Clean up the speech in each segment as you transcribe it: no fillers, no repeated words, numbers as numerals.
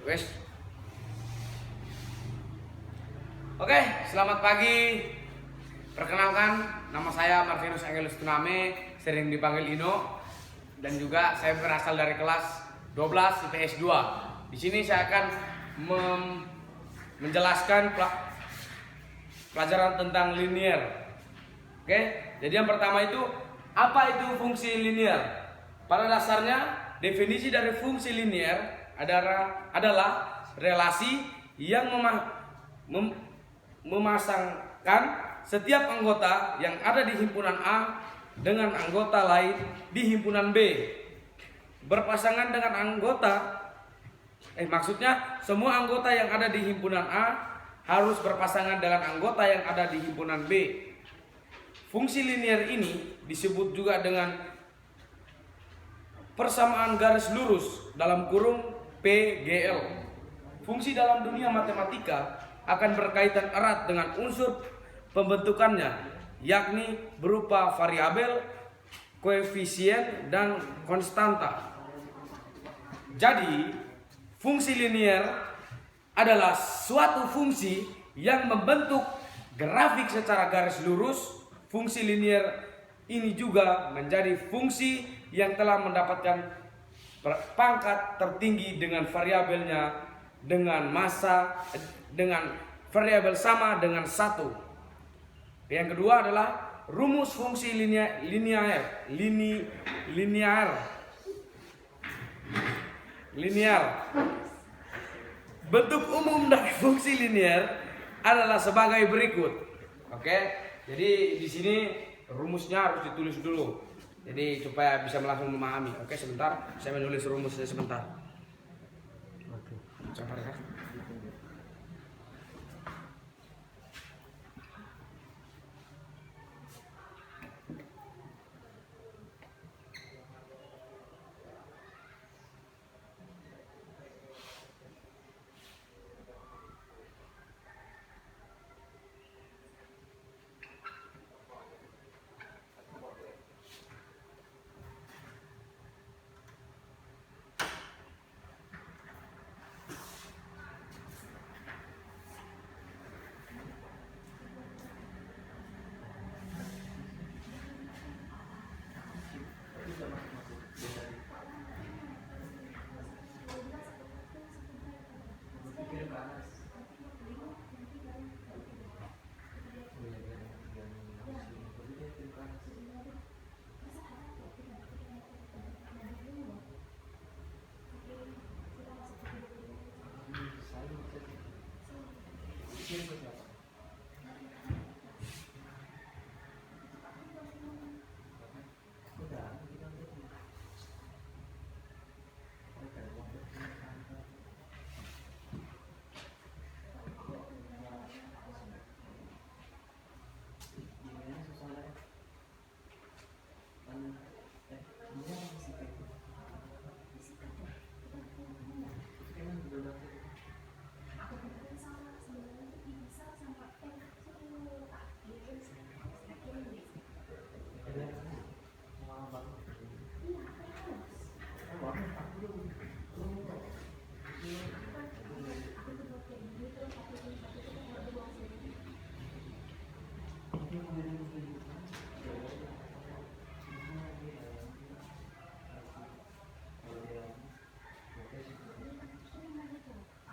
Wes. Oke, selamat pagi. Perkenalkan, nama saya Martinus Angelus Tuname, sering dipanggil Ino, dan juga saya berasal dari kelas 12 IPS 2. Di sini saya akan menjelaskan pelajaran tentang linear. Oke, jadi yang pertama itu, apa itu fungsi linear? Pada dasarnya, definisi dari fungsi linear adalah relasi yang memasangkan setiap anggota yang ada di himpunan A dengan anggota lain di himpunan B berpasangan dengan maksudnya semua anggota yang ada di himpunan A harus berpasangan dengan anggota yang ada di himpunan B. Fungsi linear ini disebut juga dengan persamaan garis lurus dalam kurung PGL. Fungsi dalam dunia matematika akan berkaitan erat dengan unsur pembentukannya, yakni berupa variabel, koefisien, dan konstanta. Jadi, fungsi linear adalah suatu fungsi yang membentuk grafik secara garis lurus. Fungsi linear ini juga menjadi fungsi yang telah mendapatkan pangkat tertinggi dengan variabelnya dengan massa dengan variabel sama dengan 1. Yang kedua adalah rumus fungsi linear. Bentuk umum dari fungsi linear adalah sebagai berikut. Oke, jadi di sini rumusnya harus ditulis dulu. Jadi supaya bisa langsung memahami. Oke, sebentar saya menulis rumusnya sebentar. Oke. Sabar ya.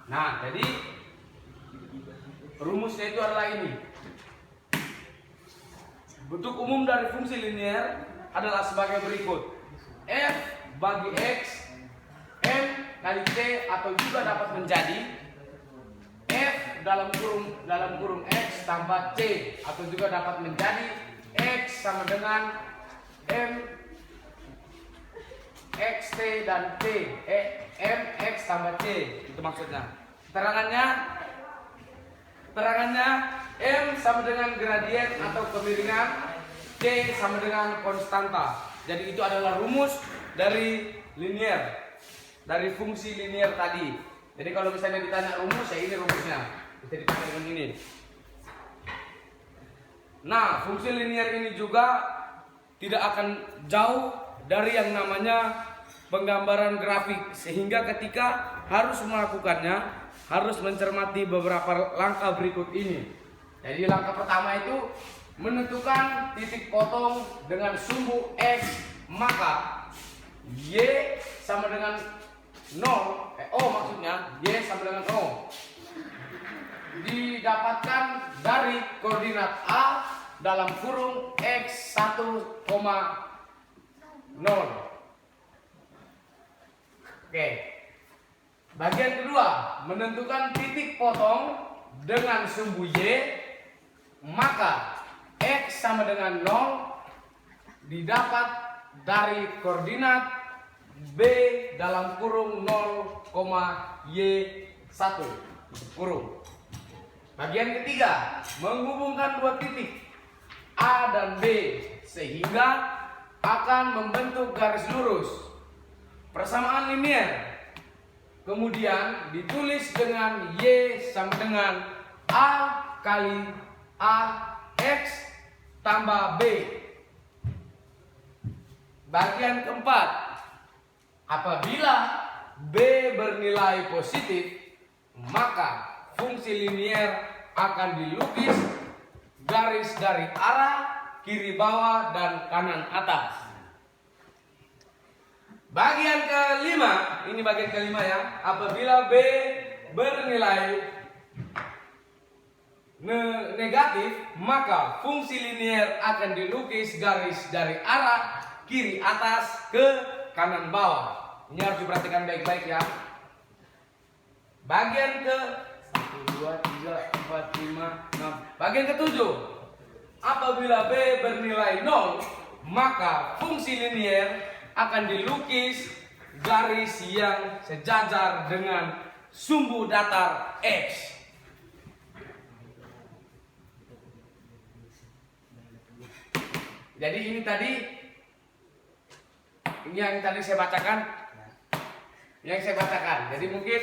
Nah, jadi rumusnya itu adalah ini. Bentuk umum dari fungsi linear adalah sebagai berikut. F bagi X, M kali T, atau juga dapat menjadi F dalam kurung X tambah T, atau juga dapat menjadi X sama dengan M X T dan T, M X tambah T, itu maksudnya. Terangannya M sama dengan gradien atau kemiringan, T sama dengan konstanta. Jadi itu adalah rumus dari linear, dari fungsi linear tadi. Jadi kalau misalnya ditanya rumus, ya ini rumusnya, bisa ditanya dengan ini. Nah, fungsi linear ini juga tidak akan jauh dari yang namanya penggambaran grafik, sehingga ketika harus melakukannya, harus mencermati beberapa langkah berikut ini. Jadi langkah pertama itu menentukan titik potong dengan sumbu X, maka Y sama dengan 0, O maksudnya, Y sama dengan O didapatkan dari koordinat A dalam kurung X1, 0. Oke. Bagian kedua, menentukan titik potong dengan sumbu Y, maka X sama dengan 0 didapat dari koordinat B dalam kurung 0, Y1 kurung. Bagian ketiga, menghubungkan dua titik A dan B sehingga akan membentuk garis lurus. Persamaan linier kemudian ditulis dengan Y sama dengan A kali A X tambah B. Bagian keempat, apabila B bernilai positif, maka fungsi linier akan dilukis garis dari arah kiri bawah dan kanan atas. Bagian kelima, ini bagian kelima ya. Apabila B bernilai negatif, maka fungsi linier akan dilukis garis dari arah kiri atas ke kanan bawah. Ini harus diperhatikan baik-baik ya. Bagian ke 1, 2, 3, 4, 5, 6. Bagian ketujuh, apabila B bernilai 0, maka fungsi linier akan dilukis garis yang sejajar dengan sumbu datar X. Jadi ini yang tadi saya bacakan. Jadi mungkin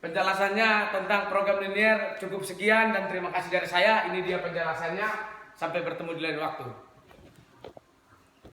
penjelasannya tentang program linier cukup sekian dan terima kasih dari saya. Ini dia penjelasannya. Sampai bertemu di lain waktu.